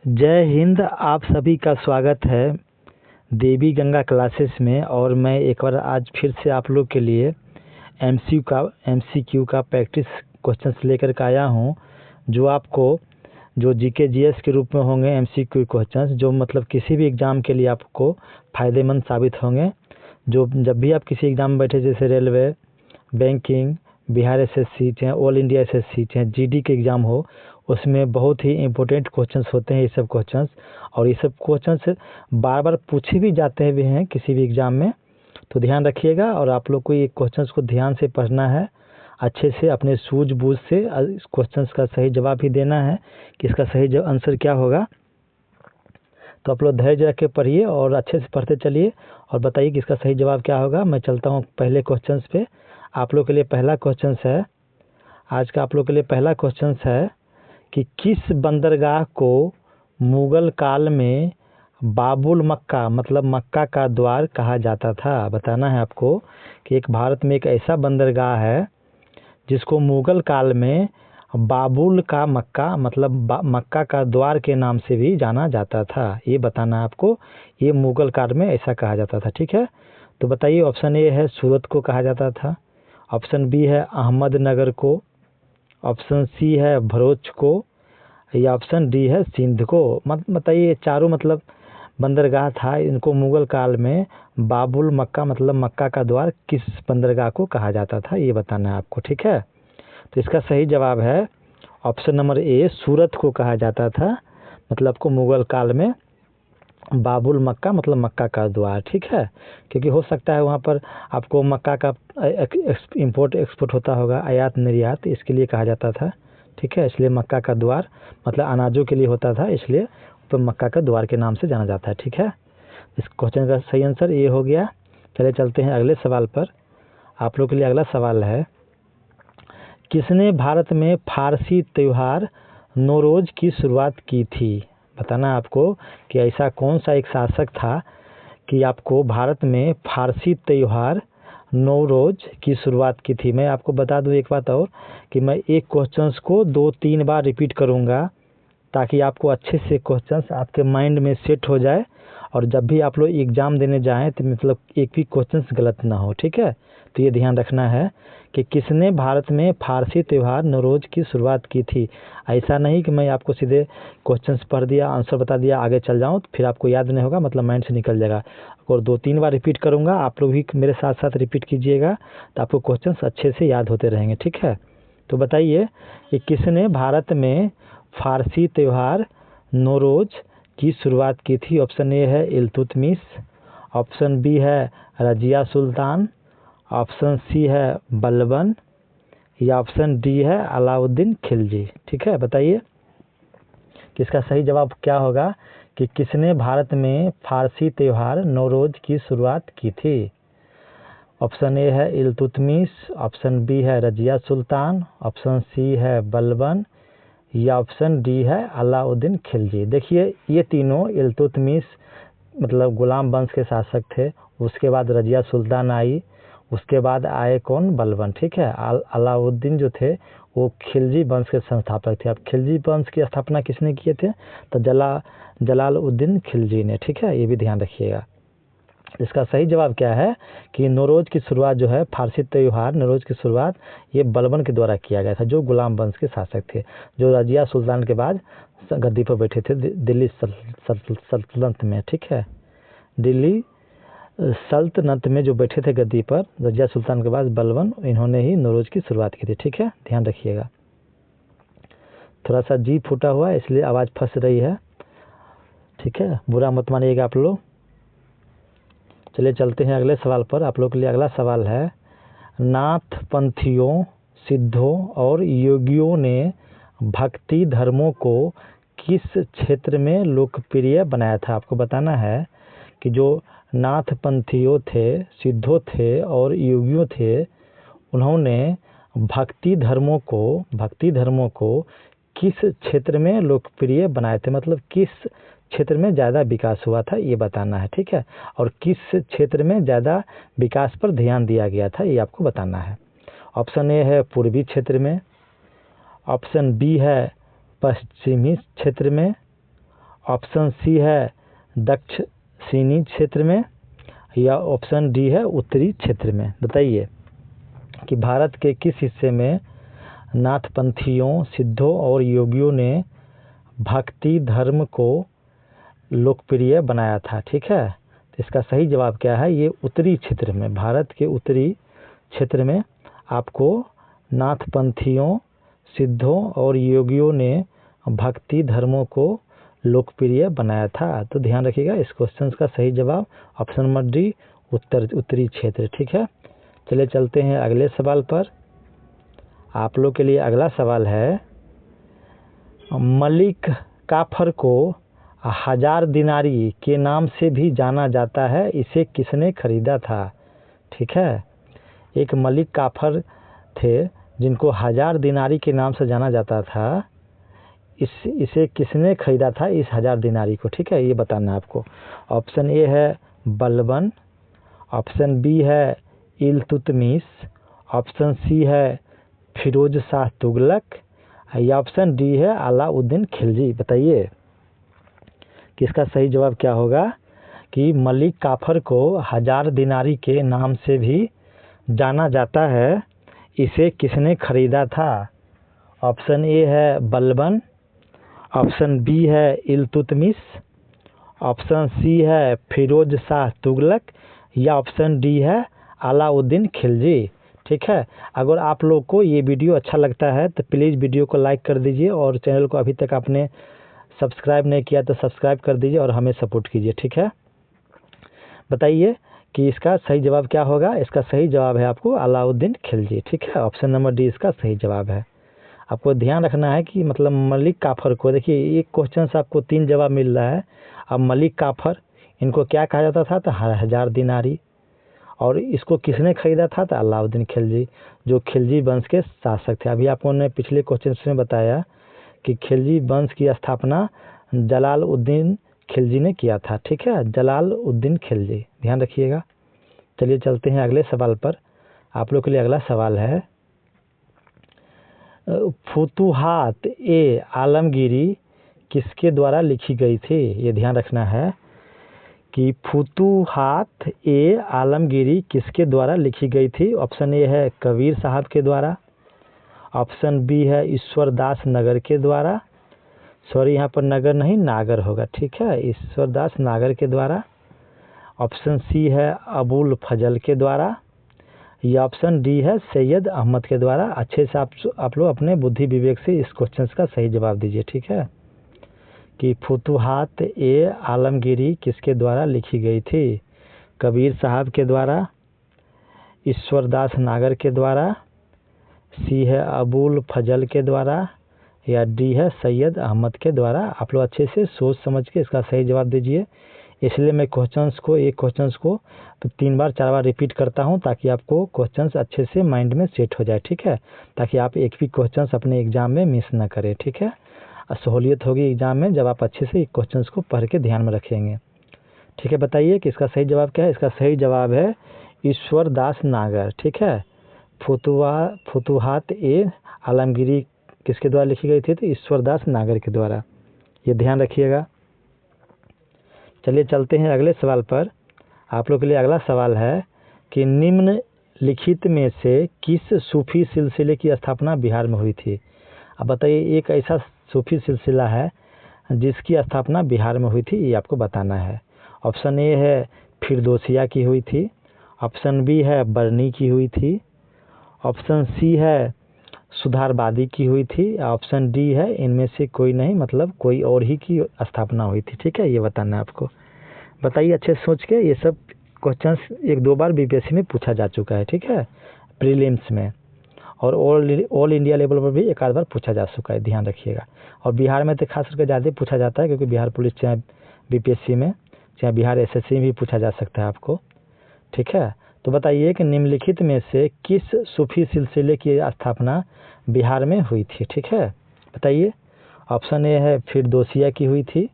जय हिंद। आप सभी का स्वागत है देवी गंगा क्लासेस में। और मैं एक बार आज फिर से आप लोग के लिए एमसीक्यू का प्रैक्टिस क्वेश्चंस लेकर के आया हूं, जो आपको जो जीके जीएस के रूप में होंगे। एमसीक्यू क्वेश्चंस जो मतलब किसी भी एग्ज़ाम के लिए आपको फ़ायदेमंद साबित होंगे। जो जब भी आप किसी एग्ज़ाम में बैठे, जैसे रेलवे, बैंकिंग, बिहार एसएससी चाहे ऑल इंडिया एसएससी चाहे जीडी के एग्ज़ाम हो, उसमें बहुत ही इम्पोर्टेंट क्वेश्चंस होते हैं ये सब क्वेश्चंस। और ये सब क्वेश्चंस बार बार पूछे भी जाते भी हैं किसी भी एग्ज़ाम में, तो ध्यान रखिएगा। और आप लोग को ये क्वेश्चंस को ध्यान से पढ़ना है, अच्छे से अपने सूझबूझ से इस क्वेश्चंस का सही जवाब भी देना है कि इसका सही आंसर क्या होगा। तो आप लोग धैर्य रख के पढ़िए और अच्छे से पढ़ते चलिए और बताइए कि इसका सही जवाब क्या होगा। मैं चलता हूँ पहले क्वेश्चंस पे। आप लोग के लिए पहला क्वेश्चन है, आज का आप लोग के लिए पहला क्वेश्चन है कि किस बंदरगाह को मुगल काल में बाबुल मक्का मतलब मक्का का द्वार कहा जाता था। बताना है आपको कि एक भारत में एक ऐसा बंदरगाह है जिसको मुगल काल में बाबुल का मक्का मतलब मक्का का द्वार के नाम से भी जाना जाता था। ये बताना है आपको, ये मुगल काल में ऐसा कहा जाता था। ठीक है, तो बताइए। ऑप्शन ए है सूरत को कहा जाता था, ऑप्शन बी है अहमदनगर को, ऑप्शन सी है भरूच को, या ऑप्शन डी है सिंध को। बताइए चारों मतलब बंदरगाह था, इनको मुगल काल में बाबुल मक्का मतलब मक्का का द्वार किस बंदरगाह को कहा जाता था, ये बताना है आपको। ठीक है, तो इसका सही जवाब है ऑप्शन नंबर ए, सूरत को कहा जाता था। मतलब को मुगल काल में बाबुल मक्का मतलब मक्का का द्वार। ठीक है, क्योंकि हो सकता है वहाँ पर आपको मक्का का इंपोर्ट एक्सपोर्ट होता होगा, आयात निर्यात, इसके लिए कहा जाता था। ठीक है, इसलिए मक्का का द्वार मतलब अनाजों के लिए होता था, इसलिए तो मक्का का द्वार के नाम से जाना जाता है। ठीक है, इस क्वेश्चन का सही आंसर ये हो गया। चले चलते हैं अगले सवाल पर। आप लोग के लिए अगला सवाल है, किसने भारत में फारसी त्यौहार नौरोज की शुरुआत की थी। बताना आपको कि ऐसा कौन सा एक शासक था कि आपको भारत में फारसी त्यौहार नौरोज की शुरुआत की थी। मैं आपको बता दूं एक बात और, कि मैं एक क्वेश्चंस को 2-3 बार रिपीट करूंगा ताकि आपको अच्छे से क्वेश्चंस आपके माइंड में सेट हो जाए और जब भी आप लोग एग्ज़ाम देने जाएं तो मतलब एक भी क्वेश्चंस गलत ना हो। ठीक है, तो ये ध्यान रखना है कि किसने भारत में फारसी त्यौहार नौरोज की शुरुआत की थी। ऐसा नहीं कि मैं आपको सीधे क्वेश्चंस पढ़ दिया, आंसर बता दिया, आगे चल जाऊँ, फिर आपको याद नहीं होगा, मतलब माइंड से निकल जाएगा। और 2-3 बार रिपीट करूँगा, आप लोग भी मेरे साथ साथ रिपीट कीजिएगा तो आपको क्वेश्चंस अच्छे से याद होते रहेंगे। ठीक है, तो बताइए कि किसने भारत में फारसी त्यौहार नौरोज की शुरुआत की थी। ऑप्शन ए है इल्तुतमिश, ऑप्शन बी है रजिया सुल्तान, ऑप्शन सी है बलबन, या ऑप्शन डी है अलाउद्दीन खिलजी। ठीक है, बताइए कि इसका सही जवाब क्या होगा कि किसने भारत में फारसी त्यौहार नौरोज की शुरुआत की थी। ऑप्शन ए है इल्तुतमिश, ऑप्शन बी है रजिया सुल्तान, ऑप्शन सी है बलबन, या ऑप्शन डी है अलाउद्दीन खिलजी। देखिए ये तीनों, इल्तुतमिश मतलब गुलाम वंश के शासक थे, उसके बाद रजिया सुल्तान आई, उसके बाद आए कौन, बलबन। ठीक है, अलाउद्दीन जो थे वो खिलजी वंश के संस्थापक थे। अब खिलजी वंश की स्थापना किसने किए थे, तो जलालुद्दीन खिलजी ने। ठीक है, ये भी ध्यान रखिएगा। इसका सही जवाब क्या है कि नौरोज की शुरुआत जो है, फारसी त्यौहार नौरोज की शुरुआत ये बलबन के द्वारा किया गया था, जो गुलाम वंश के शासक थे, जो रजिया सुल्तान के बाद गद्दी पर बैठे थे दिल्ली सल्तनत में। ठीक है, दिल्ली सल्तनत में जो बैठे थे गद्दी पर रजिया सुल्तान के बाद बलबन, इन्होंने ही नौरोज की शुरुआत की थी। ठीक है, ध्यान रखिएगा। थोड़ा सा जी फूटा हुआ है इसलिए आवाज़ फंस रही है। ठीक है, बुरा मत मानिएगा आप लोग। चलिए चलते हैं अगले सवाल पर। आप लोग के लिए अगला सवाल है, नाथ पंथियों, सिद्धों और योगियों ने भक्ति धर्मों को किस क्षेत्र में लोकप्रिय बनाया था। आपको बताना है कि जो नाथ पंथियों थे, सिद्धों थे और योगियों थे, उन्होंने भक्ति धर्मों को किस क्षेत्र में लोकप्रिय बनाए थे, मतलब किस क्षेत्र में ज़्यादा विकास हुआ था, ये बताना है। ठीक है, और किस क्षेत्र में ज़्यादा विकास पर ध्यान दिया गया था, ये आपको बताना है। ऑप्शन ए है पूर्वी क्षेत्र में, ऑप्शन बी है पश्चिमी क्षेत्र में, ऑप्शन सी है दक्षिणी क्षेत्र में, या ऑप्शन डी है उत्तरी क्षेत्र में। बताइए कि भारत के किस हिस्से में नाथपंथियों, सिद्धों और योगियों ने भक्ति धर्म को लोकप्रिय बनाया था। ठीक है, तो इसका सही जवाब क्या है? ये उत्तरी क्षेत्र में, भारत के उत्तरी क्षेत्र में आपको नाथपंथियों, सिद्धों और योगियों ने भक्ति धर्मों को लोकप्रिय बनाया था। तो ध्यान रखिएगा, इस क्वेश्चन का सही जवाब ऑप्शन नंबर डी उत्तरी क्षेत्र। ठीक है, चलिए चलते हैं अगले सवाल पर। आप लोग के लिए अगला सवाल है, मलिक काफर को 1000 दिनारी के नाम से भी जाना जाता है, इसे किसने खरीदा था? ठीक है, एक मलिक काफर थे जिनको 1000 दिनारी के नाम से जाना जाता था, इसे किसने खरीदा था इस 1000 दिनारी को? ठीक है, ये बताना है आपको। ऑप्शन ए है बलबन, ऑप्शन बी है इल्तुतमिश, ऑप्शन सी है फिरोज शाह तुगलक, या ऑप्शन डी है अलाउद्दीन खिलजी। बताइए कि इसका सही जवाब क्या होगा कि मलिक काफर को 1000 दिनारी के नाम से भी जाना जाता है, इसे किसने खरीदा था? ऑप्शन ए है बलबन, ऑप्शन बी है इल्तुतमिश, ऑप्शन सी है फिरोज शाह तुगलक, या ऑप्शन डी है अलाउद्दीन खिलजी। ठीक है, अगर आप लोग को ये वीडियो अच्छा लगता है तो प्लीज़ वीडियो को लाइक कर दीजिए, और चैनल को अभी तक आपने सब्सक्राइब नहीं किया तो सब्सक्राइब कर दीजिए और हमें सपोर्ट कीजिए। ठीक है, बताइए कि इसका सही जवाब क्या होगा? इसका सही जवाब है आपको अलाउद्दीन खिलजी। ठीक है, ऑप्शन नंबर डी इसका सही जवाब है। आपको ध्यान रखना है कि मतलब मलिक काफर को, देखिए एक क्वेश्चन से आपको 3 जवाब मिल रहा है। अब मलिक काफर, इनको क्या कहा जाता था? तो 1000 दिनारी, और इसको किसने खरीदा था? तो अलाउद्दीन खिलजी, जो खिलजी वंश के शासक थे। अभी आपको ने पिछले क्वेश्चन में बताया कि खिलजी वंश की स्थापना जलालुद्दीन खिलजी ने किया था। ठीक है, जलालुद्दीन खिलजी, ध्यान रखिएगा। चलिए चलते हैं अगले सवाल पर। आप लोग के लिए अगला सवाल है, फुतुहात ए आलमगीरी किसके द्वारा लिखी गई थी? ये ध्यान रखना है कि फुतुहात ए आलमगीरी किसके द्वारा लिखी गई थी? ऑप्शन ए है कबीर साहब के द्वारा, ऑप्शन बी है ईश्वरदास नगर के द्वारा, सॉरी यहाँ पर नगर नहीं नागर होगा। ठीक है, ईश्वरदास नागर के द्वारा, ऑप्शन सी है अबुल फजल के द्वारा, या ऑप्शन डी है सैयद अहमद के द्वारा। अच्छे से आप लोग अपने बुद्धि विवेक से इस क्वेश्चन का सही जवाब दीजिए। ठीक है, कि फुतुहात ए आलमगीरी किसके द्वारा लिखी गई थी? कबीर साहब के द्वारा, ईश्वरदास नागर के द्वारा, सी है अबुल फजल के द्वारा, या डी है सैयद अहमद के द्वारा। आप लोग अच्छे से सोच समझ के इसका सही जवाब दीजिए। इसलिए मैं एक क्वेश्चंस को 3 बार 4 बार रिपीट करता हूं, ताकि आपको क्वेश्चंस अच्छे से माइंड में सेट हो जाए। ठीक है, ताकि आप एक भी क्वेश्चंस अपने एग्जाम में मिस ना करें। ठीक है, सहूलियत होगी एग्जाम में जब आप अच्छे से क्वेश्चंस को पढ़ के ध्यान में रखेंगे। ठीक है, बताइए कि इसका सही जवाब क्या है? इसका सही जवाब है ईश्वरदास नागर। ठीक है, फुतुहात ए आलमगीरी किसके द्वारा लिखी गई थी? तो ईश्वरदास नागर के द्वारा, ये ध्यान रखिएगा। चलिए चलते हैं अगले सवाल पर। आप लोग के लिए अगला सवाल है कि निम्नलिखित में से किस सूफी सिलसिले की स्थापना बिहार में हुई थी? अब बताइए, एक ऐसा सूफी सिलसिला है जिसकी स्थापना बिहार में हुई थी, ये आपको बताना है। ऑप्शन ए है फिरदौसिया की हुई थी, ऑप्शन बी है बरनी की हुई थी, ऑप्शन सी है सुधारवादी की हुई थी, ऑप्शन डी है इनमें से कोई नहीं, मतलब कोई और ही की स्थापना हुई थी। ठीक है, ये बताना है आपको। बताइए अच्छे से सोच के। ये सब क्वेश्चंस 1-2 बार बीपीएससी में पूछा जा चुका है। ठीक है, प्रीलिम्स में, और ऑल इंडिया लेवल पर भी 1 आध बार पूछा जा चुका है, ध्यान रखिएगा। और बिहार में तो खास करके ज़्यादा पूछा जाता है, क्योंकि बिहार पुलिस चाहे बीपीएससी में चाहे बिहार एसएससी में भी पूछा जा सकता है आपको। ठीक है, तो बताइए कि निम्नलिखित में से किस सूफी सिलसिले की स्थापना बिहार में हुई थी? ठीक है, बताइए। ऑप्शन ए है फिरदौसिया की हुई थी,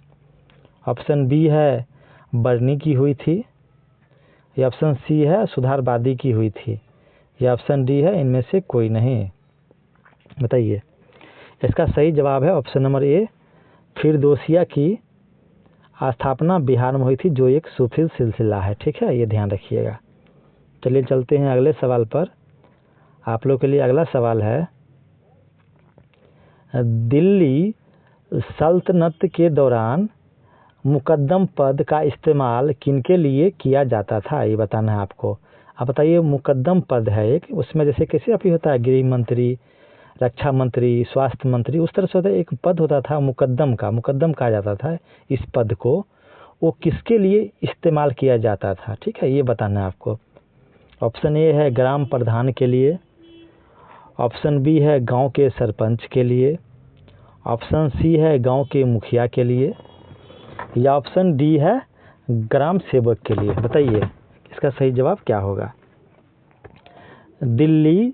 ऑप्शन बी है बरनी की हुई थी, या ऑप्शन सी है सुधारवादी की हुई थी, या ऑप्शन डी है इनमें से कोई नहीं। बताइए, इसका सही जवाब है ऑप्शन नंबर ए फिरदौसिया की स्थापना बिहार में हुई थी, जो एक सूफी सिलसिला है। ठीक है, ये ध्यान रखिएगा। चलिए चलते हैं अगले सवाल पर। आप लोग के लिए अगला सवाल है, दिल्ली सल्तनत के दौरान मुकद्दम पद का इस्तेमाल किनके लिए किया जाता था, ये बताना है आपको। आप बताइए, मुकद्दम पद है एक, उसमें जैसे कैसे अभी होता है गृह मंत्री, रक्षा मंत्री, स्वास्थ्य मंत्री, उस तरह से होता है, एक पद होता था मुकद्दम का, मुकद्दम कहा जाता था इस पद को। वो किसके लिए इस्तेमाल किया जाता था, ठीक है, ये बताना है आपको। ऑप्शन ए है ग्राम प्रधान के लिए, ऑप्शन बी है गांव के सरपंच के लिए, ऑप्शन सी है गांव के मुखिया के लिए, या ऑप्शन डी है ग्राम सेवक के लिए। बताइए इसका सही जवाब क्या होगा। दिल्ली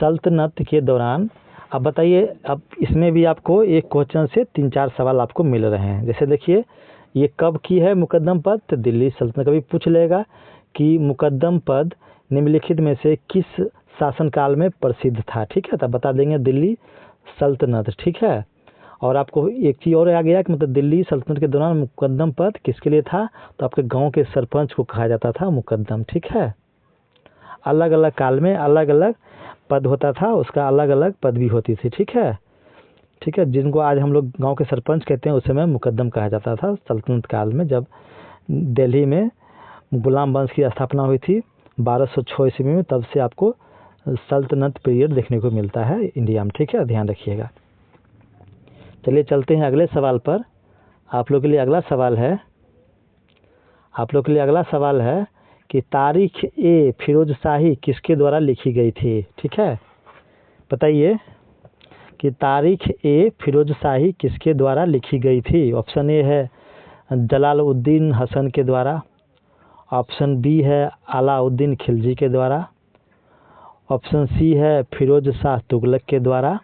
सल्तनत के दौरान, अब बताइए, अब इसमें भी आपको एक क्वेश्चन से 3-4 सवाल आपको मिल रहे हैं। जैसे देखिए, ये कब की है मुकद्दम पद, तो दिल्ली सल्तनत। कभी पूछ लेगा कि मुकद्दम पद निम्नलिखित में से किस शासनकाल में प्रसिद्ध था, ठीक है, तब बता देंगे दिल्ली सल्तनत। ठीक है, और आपको एक चीज़ और आ गया कि मतलब दिल्ली सल्तनत के दौरान मुकद्दम पद किसके लिए था, तो आपके गांव के सरपंच को कहा जाता था मुकद्दम। ठीक है, अलग अलग काल में अलग अलग पद होता था, उसका अलग अलग पदवी होती थी। ठीक है, ठीक है, जिनको आज हम लोग गांव के सरपंच कहते हैं, उस समय मुकद्दम कहा जाता था सल्तनत काल में, जब दिल्ली में गुलाम वंश की स्थापना हुई थी 1206 ईस्वी में, तब से आपको सल्तनत पीरियड देखने को मिलता है इंडिया में। ठीक है, ध्यान रखिएगा। चलिए चलते हैं अगले सवाल पर। आप लोग के लिए अगला सवाल है कि तारीख ए फिरोजशाही किसके द्वारा लिखी गई थी। ठीक है, बताइए कि तारीख ए फिरोजशाही किसके द्वारा लिखी गई थी। ऑप्शन ए है जलालुद्दीन हसन के द्वारा, ऑप्शन बी है अलाउद्दीन खिलजी के द्वारा, ऑप्शन सी है फिरोज शाह तुगलक के द्वारा,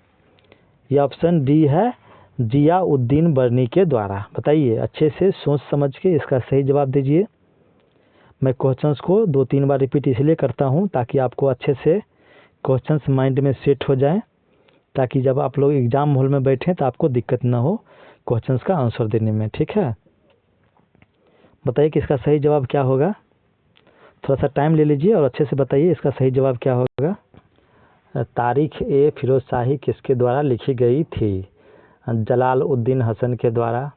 या ऑप्शन डी है जियाउद्दीन बर्नी के द्वारा। बताइए, अच्छे से सोच समझ के इसका सही जवाब दीजिए। मैं क्वेश्चंस को 2-3 बार रिपीट इसलिए करता हूं ताकि आपको अच्छे से क्वेश्चंस माइंड में सेट हो जाएं, ताकि जब आप लोग एग्जाम हॉल में बैठें तो आपको दिक्कत ना हो क्वेश्चंस का आंसर देने में। ठीक है, बताइए कि इसका सही जवाब क्या होगा। थोड़ा सा टाइम ले लीजिए और अच्छे से बताइए इसका सही जवाब क्या होगा। तारीख ए फिरोजशाही किसके द्वारा लिखी गई थी। जलालुद्दीन हसन के द्वारा,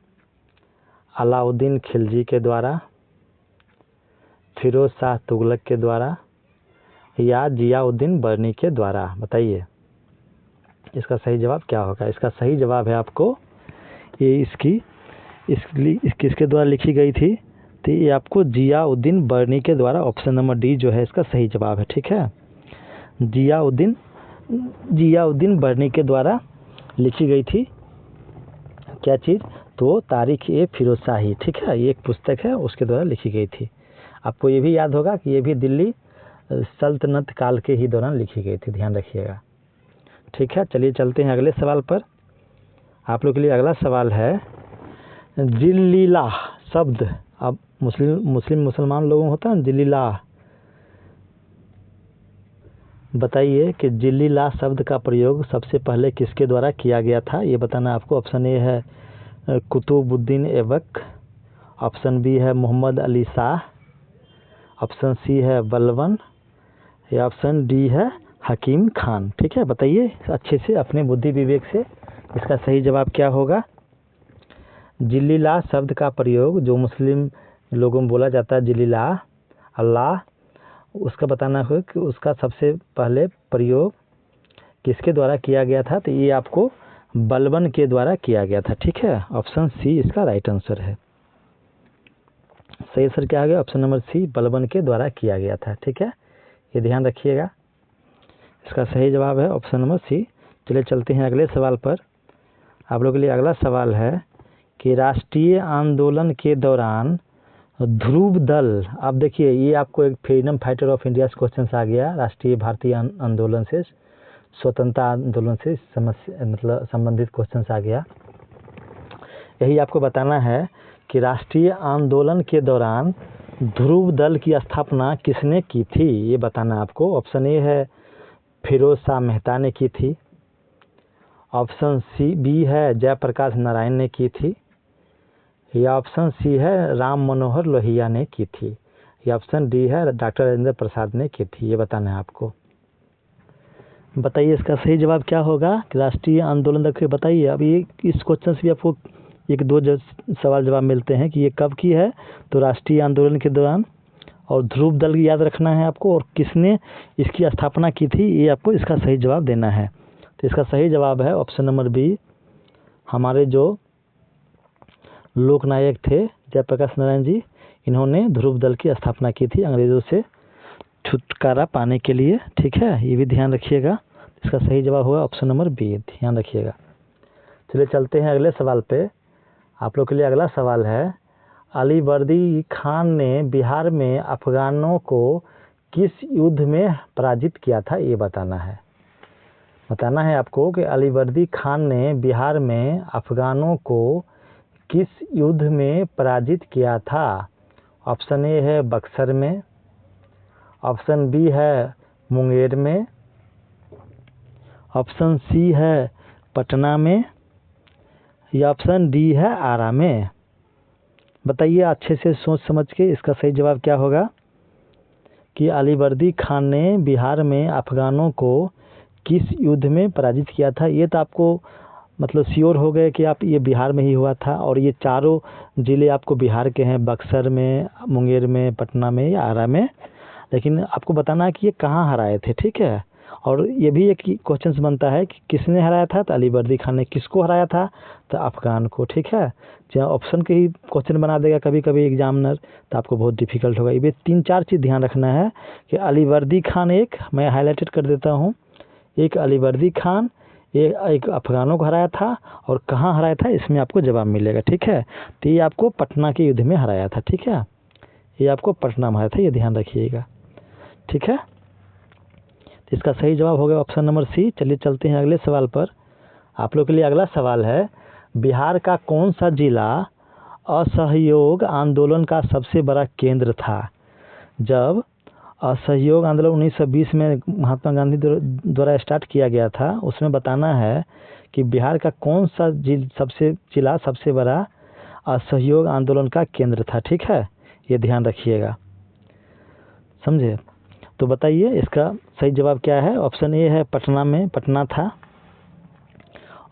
अलाउद्दीन खिलजी के द्वारा, फिरोज शाह तुगलक के द्वारा, या जियाउद्दीन बर्नी के द्वारा। बताइए इसका सही जवाब क्या होगा। इसका सही जवाब है आपको ये किसके द्वारा लिखी गई थी, तो ये आपको जियाउद्दीन बर्नी के द्वारा। ऑप्शन नंबर डी जो है इसका सही जवाब है। ठीक है, जियाउद्दीन बर्नी के द्वारा लिखी गई थी क्या चीज़, तो तारीख ए फिरोजशाही। ठीक है, ये एक पुस्तक है, उसके द्वारा लिखी गई थी। आपको ये भी याद होगा कि ये भी दिल्ली सल्तनत काल के ही दौरान लिखी गई थी, ध्यान रखिएगा। ठीक है, चलिए चलते हैं अगले सवाल पर। आप लोग के लिए अगला सवाल है, जिल्लिलाह शब्द, अब मुसलमान लोगों होता है जिल्लिलाह, बताइए कि जिल्लिलाह शब्द का प्रयोग सबसे पहले किसके द्वारा किया गया था, ये बताना आपको। ऑप्शन ए है कुतुबुद्दीन ऐबक, ऑप्शन बी है मोहम्मद अली शाह, ऑप्शन सी है बलबन, या ऑप्शन डी है हकीम खान। ठीक है, बताइए अच्छे से अपने बुद्धि विवेक से इसका सही जवाब क्या होगा। जिल्लिलाह शब्द का प्रयोग जो मुस्लिम लोगों में बोला जाता है जिल्लिलाह अल्लाह, उसका बताना हो कि उसका सबसे पहले प्रयोग किसके द्वारा किया गया था, तो ये आपको बलबन के द्वारा किया गया था। ठीक है, ऑप्शन सी इसका राइट आंसर है। सही आंसर क्या आ गया, ऑप्शन नंबर सी, बलबन के द्वारा किया गया था। ठीक है, ये ध्यान रखिएगा, इसका सही जवाब है ऑप्शन नंबर सी। चलिए चलते हैं अगले सवाल पर। आप लोगों के लिए अगला सवाल है कि राष्ट्रीय आंदोलन के दौरान ध्रुव दल, अब देखिए ये आपको एक फ्रीडम फाइटर ऑफ इंडिया से क्वेश्चन आ गया, राष्ट्रीय भारतीय आंदोलन से, स्वतंत्रता आंदोलन से मतलब संबंधित क्वेश्चन आ गया। यही आपको बताना है कि राष्ट्रीय आंदोलन के दौरान ध्रुव दल की स्थापना किसने की थी, ये बताना आपको। ऑप्शन ए है फिरोज शाह मेहता ने की थी, ऑप्शन सी बी है जयप्रकाश नारायण ने की थी, या ऑप्शन सी है राम मनोहर लोहिया ने की थी, या ऑप्शन डी है डॉक्टर राजेंद्र प्रसाद ने की थी। ये बताना है आपको। बताइए इसका सही जवाब क्या होगा कि राष्ट्रीय आंदोलन रखे। बताइए अब ये इस क्वेश्चन से भी आपको एक दो सवाल जवाब मिलते हैं कि ये कब की है, तो राष्ट्रीय आंदोलन के दौरान, और ध्रुव दल याद रखना है आपको, और किसने इसकी स्थापना की थी, ये आपको इसका सही जवाब देना है। तो इसका सही जवाब है ऑप्शन नंबर बी, हमारे जो लोकनायक थे जयप्रकाश नारायण जी, इन्होंने ध्रुव दल की स्थापना की थी अंग्रेज़ों से छुटकारा पाने के लिए। ठीक है, ये भी ध्यान रखिएगा। इसका सही जवाब होगा ऑप्शन नंबर बी, ध्यान रखिएगा। चलिए चलते हैं अगले सवाल पे। आप लोग के लिए अगला सवाल है, अलीवर्दी खान ने बिहार में अफगानों को किस युद्ध में पराजित किया था, ये बताना है। बताना है आपको कि अलीवर्दी खान ने बिहार में अफगानों को किस युद्ध में पराजित किया था। ऑप्शन ए है बक्सर में, ऑप्शन बी है मुंगेर में, ऑप्शन सी है पटना में, या ऑप्शन डी है आरा में। बताइए अच्छे से सोच समझ के इसका सही जवाब क्या होगा कि अलीवर्दी खान ने बिहार में अफगानों को किस युद्ध में पराजित किया था। ये तो आपको मतलब श्योर हो गए कि आप ये बिहार में ही हुआ था, और ये चारों ज़िले आपको बिहार के हैं, बक्सर में, मुंगेर में, पटना में या आरा में। लेकिन आपको बताना है कि ये कहाँ हराए थे। ठीक है, और ये भी एक क्वेश्चन बनता है कि किसने हराया था, तो अलीवर्दी खान ने। किसको हराया था, तो अफगान को। ठीक है, चाहे ऑप्शन के ही क्वेश्चन बना देगा कभी कभी एग्जामिनर, तो आपको बहुत डिफिकल्ट होगा। ये 3-4 चीज़ ध्यान रखना है कि अलीवर्दी खान, एक मैं हाईलाइटेड कर देता हूँ, एक अलीवर्दी खान एक अफगानों को हराया था, और कहाँ हराया था इसमें आपको जवाब मिलेगा। ठीक है, तो ये आपको पटना के युद्ध में हराया था। ठीक है, ये आपको पटना में हराया था, ये ध्यान रखिएगा। ठीक है, तो इसका सही जवाब हो गया ऑप्शन नंबर सी। चलिए चलते हैं अगले सवाल पर। आप लोग के लिए अगला सवाल है, बिहार का कौन सा जिला असहयोग आंदोलन का सबसे बड़ा केंद्र था। जब असहयोग आंदोलन 1920 में महात्मा गांधी द्वारा स्टार्ट किया गया था, उसमें बताना है कि बिहार का कौन सा जिला सबसे बड़ा असहयोग आंदोलन का केंद्र था। ठीक है, ये ध्यान रखिएगा, समझे। तो बताइए इसका सही जवाब क्या है। ऑप्शन ए है पटना में, पटना था,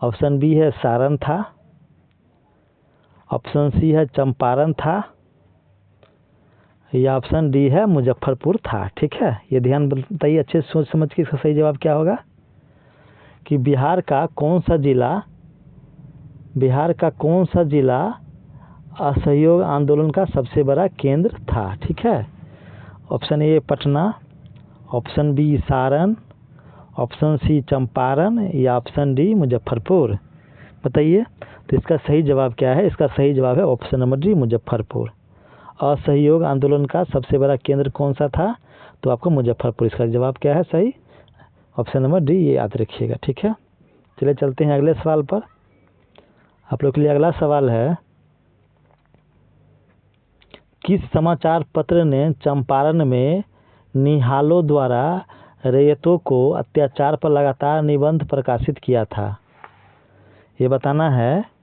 ऑप्शन बी है सारण था, ऑप्शन सी है चंपारण था, या ऑप्शन डी है मुजफ्फरपुर था। ठीक है, ये ध्यान बताइए अच्छे से सोच समझ के इसका सही जवाब क्या होगा कि बिहार का कौन सा जिला असहयोग आंदोलन का सबसे बड़ा केंद्र था। ठीक है, option A Patna, option B Saran, option C Champaran, या ऑप्शन डी मुजफ्फरपुर। बताइए तो इसका सही जवाब क्या है। इसका सही जवाब है ऑप्शन नंबर डी, मुजफ्फरपुर। असहयोग आंदोलन का सबसे बड़ा केंद्र कौन सा था, तो आपको मुजफ्फरपुर। इसका जवाब क्या है सही, ऑप्शन नंबर डी, ये याद रखिएगा। ठीक है, चलिए चलते हैं अगले सवाल पर। आप लोग के लिए अगला सवाल है, किस समाचार पत्र ने चंपारण में निहालों द्वारा रैयतों को अत्याचार पर लगातार निबंध प्रकाशित किया था। ये बताना है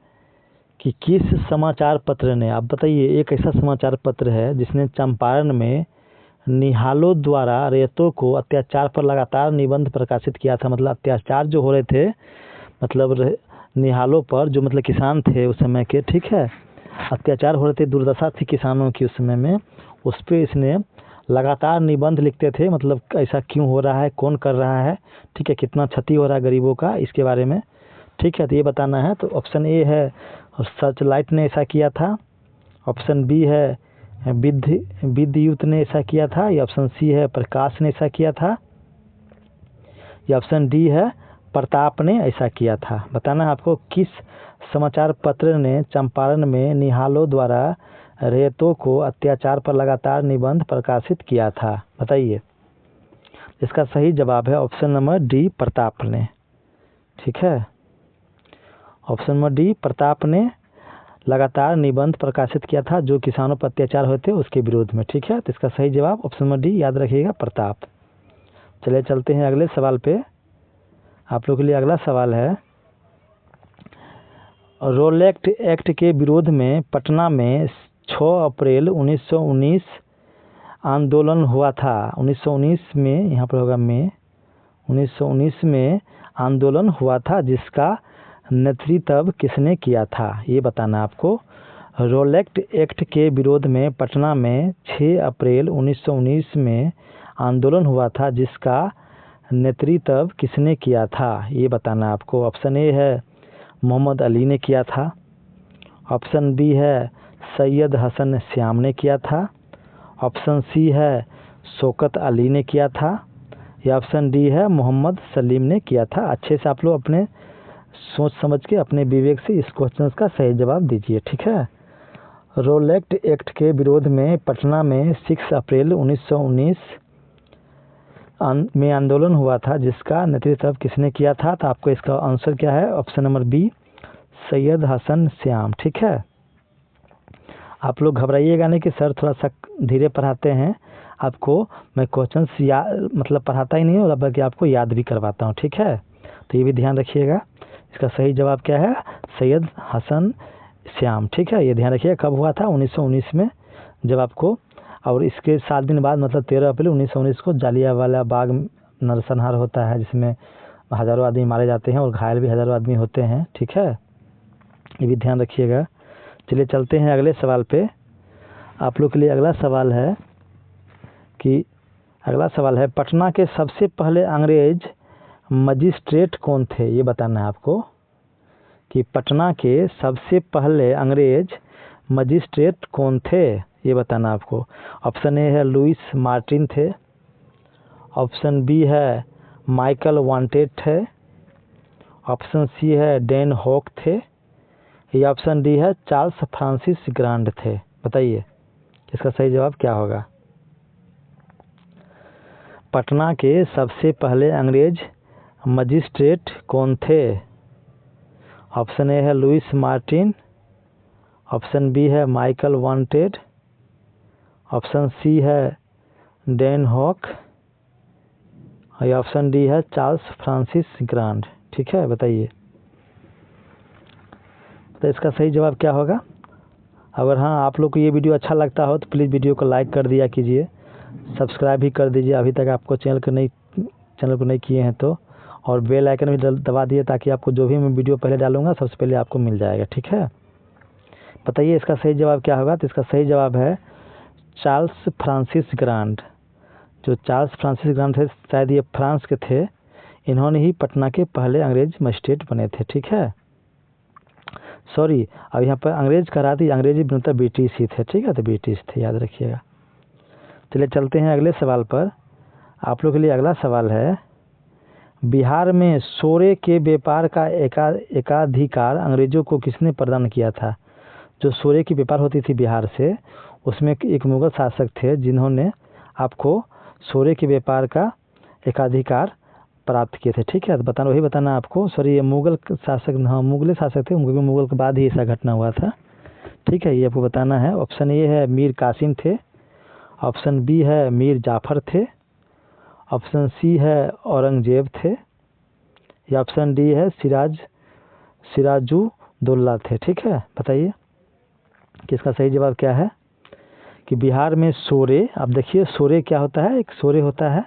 कि किस समाचार पत्र ने। आप बताइए, एक ऐसा समाचार पत्र है जिसने चंपारण में निहालों द्वारा रैयतों को अत्याचार पर लगातार निबंध प्रकाशित किया था। मतलब अत्याचार जो हो रहे थे, मतलब निहालों पर, जो मतलब किसान थे उस समय के, ठीक है, अत्याचार हो रहे थे, दुर्दशा थी किसानों की उस समय में, उस पर इसने लगातार निबंध लिखते थे। मतलब ऐसा क्यों हो रहा है, कौन कर रहा है, ठीक है, कितना क्षति हो रहा है गरीबों का, इसके बारे में। ठीक है, तो ये बताना है। तो ऑप्शन ए है सर्चलाइट ने ऐसा किया था, ऑप्शन बी है विद्युत ने ऐसा किया था, या ऑप्शन सी है प्रकाश ने ऐसा किया था, या ऑप्शन डी है प्रताप ने ऐसा किया था। बताना है आपको किस समाचार पत्र ने चंपारण में निहालों द्वारा रैयतों को अत्याचार पर लगातार निबंध प्रकाशित किया था। बताइए, इसका सही जवाब है ऑप्शन नंबर डी, प्रताप ने। ठीक है, ऑप्शन नंबर डी, प्रताप ने लगातार निबंध प्रकाशित किया था जो किसानों पर अत्याचार हुए थे उसके विरोध में। ठीक है, तो इसका सही जवाब ऑप्शन नंबर डी, याद रखिएगा, प्रताप। चलिए चलते हैं अगले सवाल पे। आप लोग के लिए अगला सवाल है, रोलेक्ट एक्ट के विरोध में पटना में 6 अप्रैल 1919 आंदोलन हुआ था। 1919 में, यहाँ पर होगा में, 1919 में आंदोलन हुआ था जिसका नेतृत्व किसने किया था, ये बताना आपको। रोलेक्ट एक्ट के विरोध में पटना में 6 अप्रैल 1919 में आंदोलन हुआ था जिसका नेतृत्व किसने किया था, ये बताना आपको। ऑप्शन ए है मोहम्मद अली ने किया था, ऑप्शन बी है सैयद हसन श्याम ने किया था, ऑप्शन सी है शौकत अली ने किया था, या ऑप्शन डी है मोहम्मद सलीम ने किया था। अच्छे से आप लोग अपने सोच समझ के अपने विवेक से इस क्वेश्चन का सही जवाब दीजिए, ठीक है। रोलेक्ट एक्ट के विरोध में पटना में 6 अप्रैल 1919 में आंदोलन हुआ था जिसका नेतृत्व किसने किया था, तो आपको इसका आंसर क्या है, option number B Syed Hasan Shyam, ठीक है। आप लोग घबराइएगा नहीं कि सर थोड़ा सा धीरे पढ़ाते हैं, आपको मैं क्वेश्चन मतलब पढ़ाता ही नहीं हूँ, बल्कि आपको याद भी करवाता हूँ, ठीक है। तो ये भी ध्यान रखिएगा। इसका सही जवाब क्या है, सैयद हसन श्याम, ठीक है। ये ध्यान रखिए कब हुआ था, 1919 में, जब आपको, और इसके 7 दिन बाद मतलब 13 अप्रैल 1919 को जालियांवाला बाग नरसंहार होता है जिसमें हज़ारों आदमी मारे जाते हैं और घायल भी हज़ारों आदमी होते हैं, ठीक है। ये भी ध्यान रखिएगा। चलिए चलते हैं अगले सवाल पे। आप लोग के लिए अगला सवाल है पटना के सबसे पहले अंग्रेज मजिस्ट्रेट कौन थे, ये बताना है आपको कि पटना के सबसे पहले अंग्रेज मजिस्ट्रेट कौन थे, ये बताना आपको। ऑप्शन ए है लुइस मार्टिन थे, ऑप्शन बी है माइकल वांटेड थे, ऑप्शन सी है डैन हॉक थे, या ऑप्शन डी है चार्ल्स फ्रांसिस ग्रांड थे। बताइए इसका सही जवाब क्या होगा। पटना के सबसे पहले अंग्रेज मजिस्ट्रेट कौन थे। ऑप्शन ए है लुइस मार्टिन, ऑप्शन बी है माइकल वांटेड, ऑप्शन सी है डैन हॉक, या ऑप्शन डी है चार्ल्स फ्रांसिस ग्रांड, ठीक है। बताइए तो इसका सही जवाब क्या होगा। अगर हाँ आप लोग को ये वीडियो अच्छा लगता हो तो प्लीज़ वीडियो को लाइक कर दिया कीजिए, सब्सक्राइब भी कर दीजिए अभी तक आपको चैनल को नहीं किए हैं तो, और बेल आइकन भी दबा दिए ताकि आपको जो भी मैं वीडियो पहले डालूंगा सबसे पहले आपको मिल जाएगा, ठीक है। बताइए इसका सही जवाब क्या होगा। तो इसका सही जवाब है चार्ल्स फ्रांसिस ग्रांड। जो चार्ल्स फ्रांसिस ग्रांड थे शायद ये फ्रांस के थे, इन्होंने ही पटना के पहले अंग्रेज मजिस्ट्रेट बने थे, ठीक है। सॉरी, अब यहाँ पर अंग्रेज करा दी, अंग्रेजी मतलब ब्रिटिश ही थे, ठीक है, तो ब्रिटिश थे, याद रखिएगा। चलिए चलते हैं अगले सवाल पर। आप लोग के लिए अगला सवाल है बिहार में सोरे के व्यापार का एकाधिकार अंग्रेजों को किसने प्रदान किया था। जो सोरे की व्यापार होती थी बिहार से, उसमें एक मुगल शासक थे जिन्होंने आपको सोरे के व्यापार का एकाधिकार प्राप्त किए थे, ठीक है। तो वही बताना आपको। सॉरी, ये मुगल शासक, हाँ मुगल शासक थे, क्योंकि मुगल के बाद ही ऐसा घटना हुआ था, ठीक है। ये आपको बताना है। ऑप्शन ए है मीर कासिम थे, ऑप्शन बी है मीर जाफर थे, ऑप्शन सी है औरंगजेब थे, या ऑप्शन डी है सिराजुद्दौला थे, ठीक है। बताइए कि इसका सही जवाब क्या है। कि बिहार में सोरे, आप देखिए सोरे क्या होता है, एक सोरे होता है,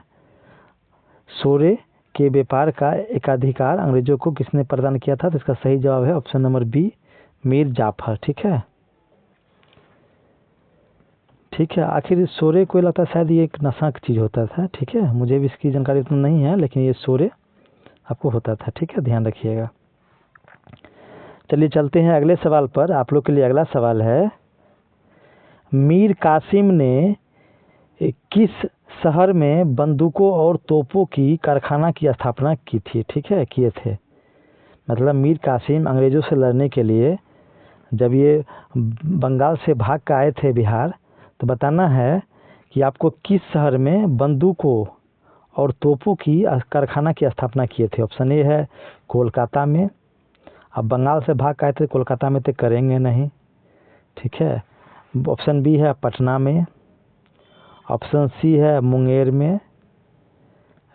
सोरे के व्यापार का एकाधिकार अंग्रेजों को किसने प्रदान किया था। तो इसका सही जवाब है option number B Mir Jafar, ठीक है। ठीक है, आखिर सोरे को लगता है शायद ये एक नशा की चीज़ होता था, ठीक है। मुझे भी इसकी जानकारी इतना नहीं है, लेकिन ये सोरे आपको होता था, ठीक है, ध्यान रखिएगा। चलिए चलते हैं अगले सवाल पर। आप लोग के लिए अगला सवाल है मीर कासिम ने किस शहर में बंदूकों और तोपों की कारखाना की स्थापना की थी, ठीक है, किए थे। मतलब मीर कासिम अंग्रेज़ों से लड़ने के लिए जब ये बंगाल से भाग कर आए थे बिहार, तो बताना है कि आपको किस शहर में बंदूकों और तोपों की कारखाना की स्थापना किए थे। ऑप्शन ए है कोलकाता में। अब बंगाल से भाग कर आए थे, कोलकाता में तो करेंगे नहीं, ठीक है। ऑप्शन बी है पटना में, ऑप्शन सी है मुंगेर में,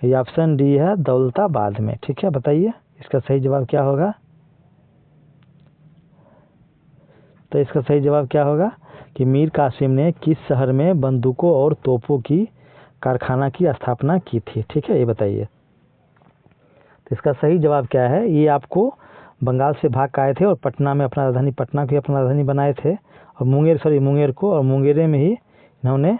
या ऑप्शन डी है दौलताबाद में, ठीक है। बताइए इसका सही जवाब क्या होगा। तो इसका सही जवाब क्या होगा कि मीर कासिम ने किस शहर में बंदूकों और तोपों की कारखाना की स्थापना की थी। ठीक है, ये बताइए। तो इसका सही जवाब क्या है, ये आपको बंगाल से भाग के आए थे और पटना में अपना राजधानी, पटना को अपना राजधानी बनाए थे और मुंगेर को, और मुंगेरे में ही इन्होंने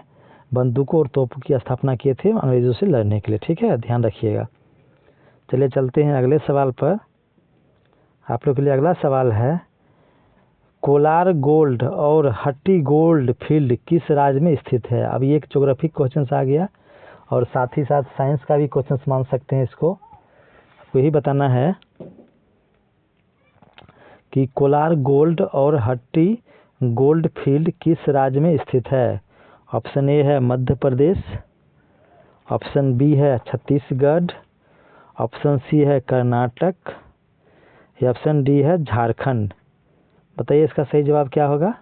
बंदूकों और तोपों की स्थापना किए थे अंग्रेज़ों से लड़ने के लिए। ठीक है, ध्यान रखिएगा। चलिए चलते हैं अगले सवाल पर। आप लोग के लिए अगला सवाल है, कोलार गोल्ड और हट्टी गोल्ड फील्ड किस राज्य में स्थित है। अब ये एक ज्योग्राफी क्वेश्चन आ गया और साथ ही साथ साइंस का भी क्वेश्चन मान सकते हैं इसको। आपको यही बताना है कि कोलार गोल्ड और हट्टी गोल्ड फील्ड किस राज्य में स्थित है। ऑप्शन ए है मध्य प्रदेश, ऑप्शन बी है छत्तीसगढ़, ऑप्शन सी है कर्नाटक, या ऑप्शन डी है झारखंड। बताइए इसका सही जवाब क्या होगा।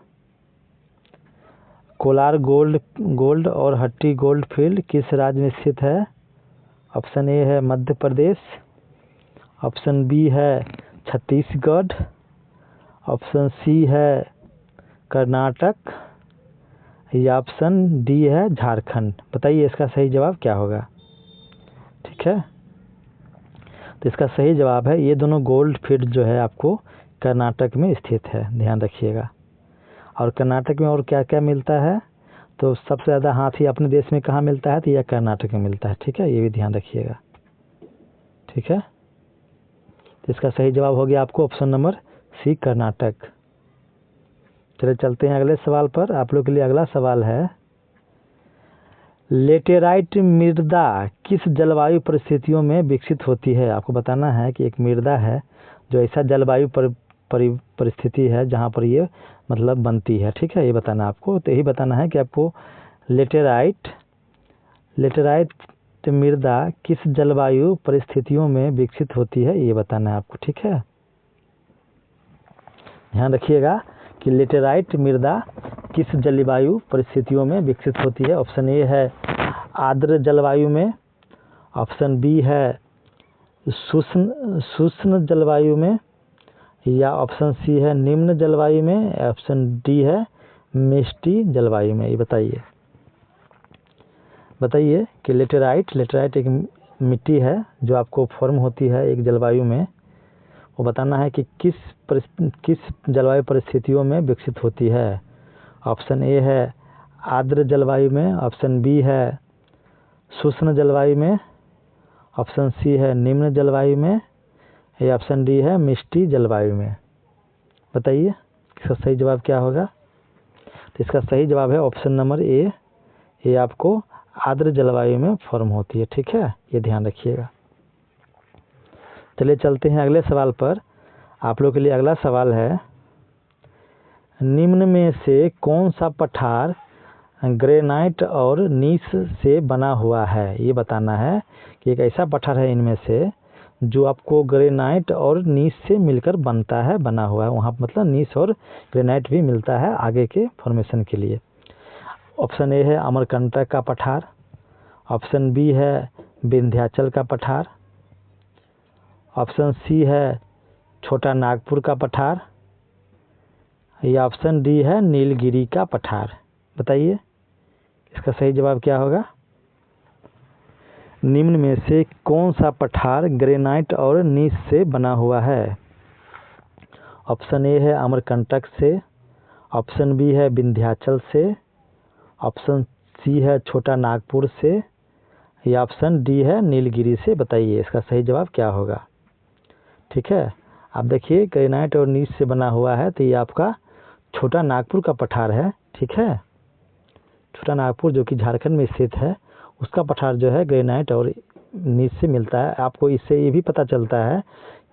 कोलार गोल्ड और हट्टी गोल्ड फील्ड किस राज्य में स्थित है। ऑप्शन ए है मध्य प्रदेश, ऑप्शन बी है छत्तीसगढ़, ऑप्शन सी है कर्नाटक, या ऑप्शन डी है झारखंड। बताइए इसका सही जवाब क्या होगा। ठीक है, तो इसका सही जवाब है, ये दोनों गोल्ड फील्ड जो है आपको कर्नाटक में स्थित है, ध्यान रखिएगा। और कर्नाटक में और क्या क्या मिलता है, तो सबसे ज़्यादा हाथी अपने देश में कहाँ मिलता है, तो यह कर्नाटक में मिलता है। ठीक है, ये भी ध्यान रखिएगा। ठीक है, तो इसका सही जवाब हो गया आपको ऑप्शन नंबर सी कर्नाटक। चलिए चलते हैं अगले सवाल पर। आप लोग के लिए अगला सवाल है, लेटेराइट मृदा किस जलवायु परिस्थितियों में विकसित होती है। आपको बताना है कि एक मृदा है जो ऐसा जलवायु परिस्थिति है जहाँ पर ये मतलब बनती है। ठीक है, ये बताना आपको। तो यही बताना है कि आपको लेटेराइट मृदा किस जलवायु परिस्थितियों में विकसित होती है, ये बताना है आपको। ठीक है, ध्यान रखिएगा कि लेटेराइट मृदा किस जलवायु परिस्थितियों में विकसित होती है। ऑप्शन ए है आर्द्र जलवायु में, ऑप्शन बी है शुष्क जलवायु में, या ऑप्शन सी है निम्न जलवायु में, ऑप्शन डी है मिष्टी जलवायु में। ये बताइए कि लेटेराइट एक मिट्टी है जो आपको फॉर्म होती है एक जलवायु में, वो बताना है कि किस जलवायु परिस्थितियों में विकसित होती है। ऑप्शन ए है आर्द्र जलवायु में, ऑप्शन बी है शुष्क जलवायु में, ऑप्शन सी है निम्न जलवायु में, या ऑप्शन डी है मिष्टी जलवायु में। बताइए इसका सही जवाब क्या होगा। तो इसका सही जवाब है ऑप्शन नंबर ए, ये आपको आर्द्र जलवायु में फॉर्म होती है। ठीक है, ये ध्यान रखिएगा। चलिए चलते हैं अगले सवाल पर। आप लोग के लिए अगला सवाल है, निम्न में से कौन सा पठार ग्रेनाइट और नीस से बना हुआ है। ये बताना है कि एक ऐसा पठार है इनमें से जो आपको ग्रेनाइट और नीस से मिलकर बना हुआ है। वहाँ मतलब नीस और ग्रेनाइट भी मिलता है आगे के फॉर्मेशन के लिए। ऑप्शन ए है अमरकंटक का पठार, ऑप्शन बी है विंध्याचल का पठार, ऑप्शन सी है छोटा नागपुर का पठार, या ऑप्शन डी है नीलगिरी का पठार। बताइए इसका सही जवाब क्या होगा। निम्न में से कौन सा पठार ग्रेनाइट और नीस से बना हुआ है। ऑप्शन ए है अमरकंटक से, ऑप्शन बी है विंध्याचल से, ऑप्शन सी है छोटा नागपुर से, या ऑप्शन डी है नीलगिरी से। बताइए इसका सही जवाब क्या होगा। ठीक है, आप देखिए ग्रेनाइट और नीस से बना हुआ है, तो ये आपका छोटा नागपुर का पठार है। ठीक है, छोटा नागपुर जो कि झारखंड में स्थित है, उसका पठार जो है ग्रेनाइट और नीस से मिलता है। आपको इससे ये भी पता चलता है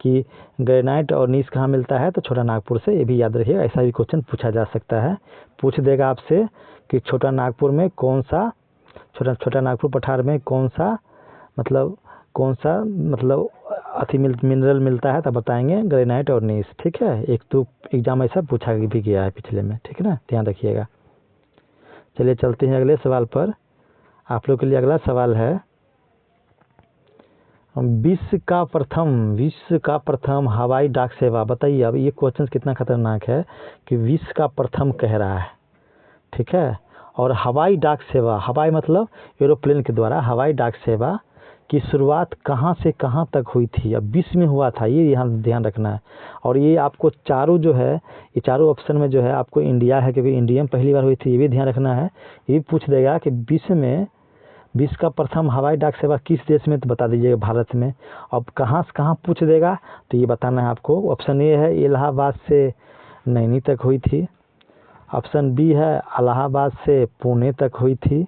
कि ग्रेनाइट और नीस कहाँ मिलता है, तो छोटा नागपुर से। ये भी याद रखिएगा, ऐसा भी क्वेश्चन पूछा जा सकता है। पूछ देगा आपसे कि छोटा नागपुर में कौन सा छोटा नागपुर पठार में कौन सा मतलब मिनरल मिलता है, तब बताएंगे ग्रेनाइट और नीस। ठीक है, एक तो एग्जाम ऐसा पूछा भी गया है पिछले में। ठीक है ना, ध्यान रखिएगा। चलिए चलते हैं अगले सवाल पर। आप लोग के लिए अगला सवाल है, विश्व का प्रथम हवाई डाक सेवा, बताइए अब ये क्वेश्चन कितना खतरनाक है कि विश्व का प्रथम कह रहा है, ठीक है। और हवाई डाक सेवा, हवाई मतलब एरोप्लेन के द्वारा, हवाई डाक सेवा की शुरुआत कहाँ से कहाँ तक हुई थी, अब विश्व में हुआ था, ये यहाँ ध्यान रखना है। और ये आपको चारों जो है, ये चारों ऑप्शन में जो है आपको इंडिया है, क्योंकि इंडिया में पहली बार हुई थी, ये भी ध्यान रखना है। ये भी पूछ देगा कि विश्व का प्रथम हवाई डाक सेवा किस देश में, तो बता दीजिएगा भारत में। अब कहाँ से कहाँ पूछ देगा तो ये बताना है आपको। ऑप्शन ए है इलाहाबाद से नैनी तक हुई थी। ऑप्शन बी है इलाहाबाद से पुणे तक हुई थी।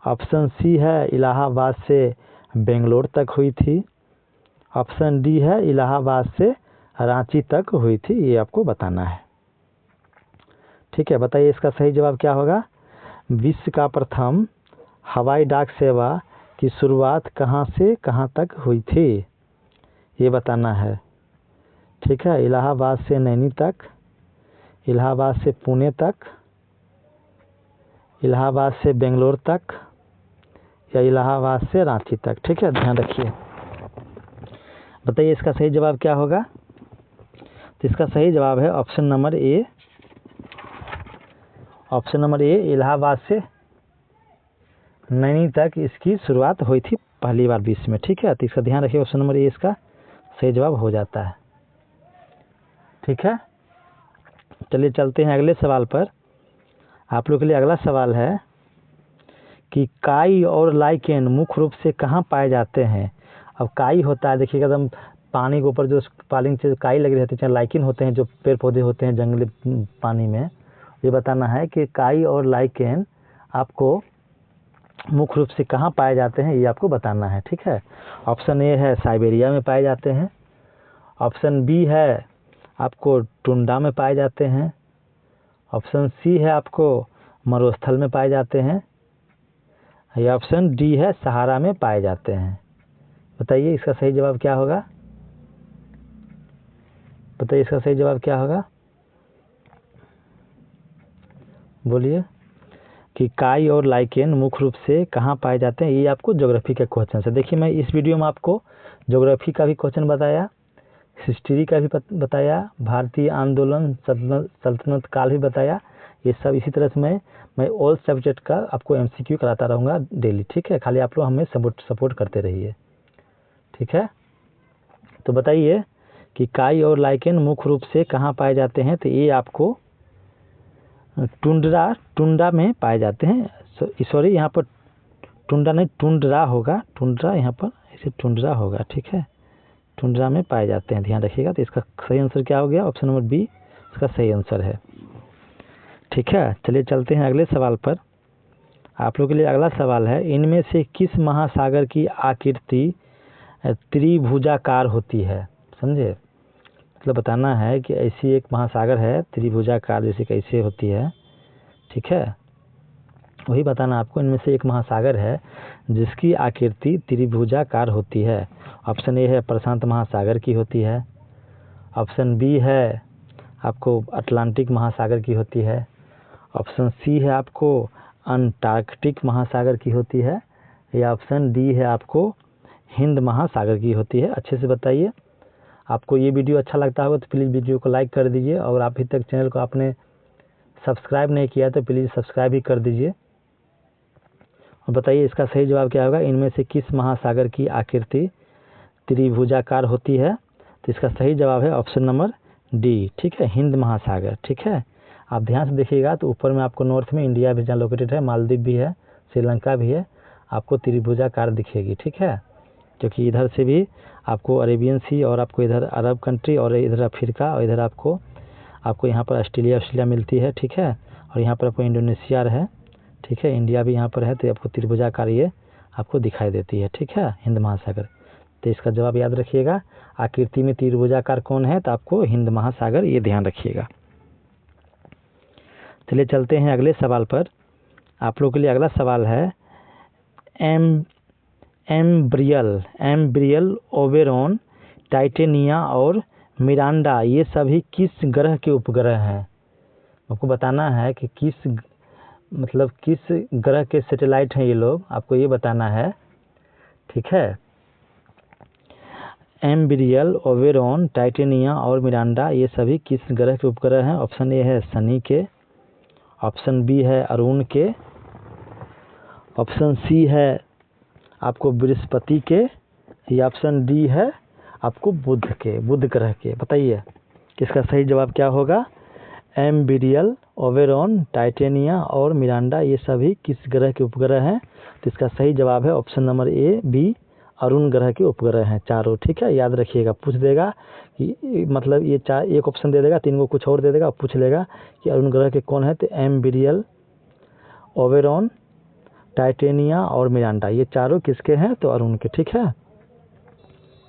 ऑप्शन सी है इलाहाबाद से बेंगलोर तक हुई थी। ऑप्शन डी है इलाहाबाद से रांची तक हुई थी। ये आपको बताना है, ठीक है। बताइए इसका सही जवाब क्या होगा। विश्व का प्रथम हवाई डाक सेवा की शुरुआत कहाँ से कहाँ तक हुई थी, ये बताना है, ठीक है। इलाहाबाद से नैनी तक, इलाहाबाद से पुणे तक, इलाहाबाद से बेंगलोर तक, या इलाहाबाद से रांची तक, ठीक है। ध्यान रखिए। बताइए इसका सही जवाब क्या होगा। तो इसका सही जवाब है ऑप्शन नंबर ए, ऑप्शन नंबर ए, इलाहाबाद से नैनी तक इसकी शुरुआत हुई थी पहली बार विश्व में, ठीक है। तो इसका ध्यान रखिए, ऑप्शन नंबर ए इसका सही जवाब हो जाता है, ठीक है। चलिए चलते हैं अगले सवाल पर। आप लोग के लिए अगला सवाल है कि काई और लाइकेन मुख्य रूप से कहाँ पाए जाते हैं। अब काई होता है, देखिएगा एकदम पानी के ऊपर जो पानी से काई लगी रहती है, लाइकेन होते हैं जो पेड़ पौधे होते हैं जंगली पानी में। ये बताना है कि काई और लाइकेन आपको मुख्य रूप से कहाँ पाए जाते हैं, ये आपको बताना है, ठीक है। ऑप्शन ए है साइबेरिया में पाए जाते हैं। ऑप्शन बी है आपको टुंडा में पाए जाते हैं। ऑप्शन सी है आपको मरुस्थल में पाए जाते हैं। या ऑप्शन डी है सहारा में पाए जाते हैं। बताइए इसका सही जवाब क्या होगा। बताइए इसका सही जवाब क्या होगा, बोलिए। कि काई और लाइकेन मुख्य रूप से कहाँ पाए जाते हैं, ये आपको ज्योग्राफी के क्वेश्चन है। देखिए मैं इस वीडियो में आपको ज्योग्राफी का भी क्वेश्चन बताया, हिस्ट्री का भी बताया, भारतीय आंदोलन सल्तनत काल भी बताया। ये सब इसी तरह से मैं ऑल सब्जेक्ट का आपको एमसीक्यू कराता रहूँगा डेली, ठीक है। खाली आप लोग हमें सपोर्ट करते रहिए, ठीक है। तो बताइए कि काई और लाइकेन मुख्य रूप से कहाँ पाए जाते हैं। तो ये आपको टुंडा में पाए जाते हैं। सॉरी यहाँ पर टुंडा नहीं, टुंड्रा होगा, टुंड्रा यहाँ पर ऐसे टुंड्रा होगा, ठीक है। टुंड्रा में पाए जाते हैं, ध्यान रखिएगा। तो इसका सही आंसर क्या हो गया, ऑप्शन नंबर बी इसका सही आंसर है, ठीक है। चलिए चलते हैं अगले सवाल पर। आप लोगों के लिए अगला सवाल है, इनमें से किस महासागर की आकृति त्रिभुजाकार होती है, समझे। मतलब बताना है कि ऐसी एक महासागर है त्रिभुजाकार जैसे कैसे होती है, ठीक है। वही बताना आपको। इनमें से एक महासागर है जिसकी आकृति त्रिभुजाकार होती है। ऑप्शन ए है प्रशांत महासागर की होती है। ऑप्शन बी है आपको अटलांटिक महासागर की होती है। ऑप्शन सी है आपको अंटार्कटिक महासागर की होती है। या ऑप्शन डी है आपको हिंद महासागर की होती है। अच्छे से बताइए। आपको ये वीडियो अच्छा लगता होगा तो प्लीज़ वीडियो को लाइक कर दीजिए, और अभी तक चैनल को आपने सब्सक्राइब नहीं किया तो प्लीज़ सब्सक्राइब भी कर दीजिए। और बताइए इसका सही जवाब क्या होगा। इनमें से किस महासागर की आकृति त्रिभुजाकार होती है। तो इसका सही जवाब है ऑप्शन नंबर डी, ठीक है, हिंद महासागर, ठीक है। आप ध्यान से देखिएगा तो ऊपर में आपको नॉर्थ में इंडिया भी जहाँ लोकेटेड है, मालदीव भी है, श्रीलंका भी है, आपको त्रिभुजाकार दिखेगी, ठीक है। क्योंकि इधर से भी आपको अरेबियन सी, और आपको इधर अरब कंट्री, और इधर अफ्रीका, और इधर आपको यहाँ पर ऑस्ट्रेलिया मिलती है, ठीक है। और यहाँ पर आपको इंडोनेशिया है, ठीक है, इंडिया भी यहाँ पर है। तो आपको त्रिभुजाकार ये आपको दिखाई देती है, ठीक है, हिंद महासागर। तो इसका जवाब याद रखिएगा, आकृति में त्रिभुजाकार कौन है, तो आपको हिंद महासागर, ये ध्यान रखिएगा। चलिए चलते हैं अगले सवाल पर। आप लोगों के लिए अगला सवाल है, एम्ब्रियल, ओबेरॉन, टाइटेनिया और मिरांडा ये सभी किस ग्रह के उपग्रह हैं। आपको बताना है कि किस ग्रह के सैटेलाइट हैं ये लोग, आपको ये बताना है, ठीक है। एम्ब्रियल, ओबेरॉन, टाइटेनिया और मिरांडा ये सभी किस ग्रह के उपग्रह हैं? ऑप्शन ए है शनि के, ऑप्शन बी है अरुण के, ऑप्शन सी है आपको बृहस्पति के, या ऑप्शन डी है आपको बुध के, बुध ग्रह के। बताइए किसका सही जवाब क्या होगा? एम्ब्रियल, ओबेरॉन, टाइटेनिया और मिरांडा ये सभी किस ग्रह के उपग्रह हैं? तो इसका सही जवाब है option number A B, Arun ग्रह के उपग्रह हैं चारों। ठीक है, याद रखिएगा, पूछ देगा कि मतलब ये चार, एक ऑप्शन दे देगा, तीन को कुछ और दे देगा, पूछ लेगा कि अरुण ग्रह के कौन है, तो एम्ब्रियल, ओबेरॉन, टाइटेनिया और मिरांडा ये चारों किसके हैं? तो अरुण के। ठीक है,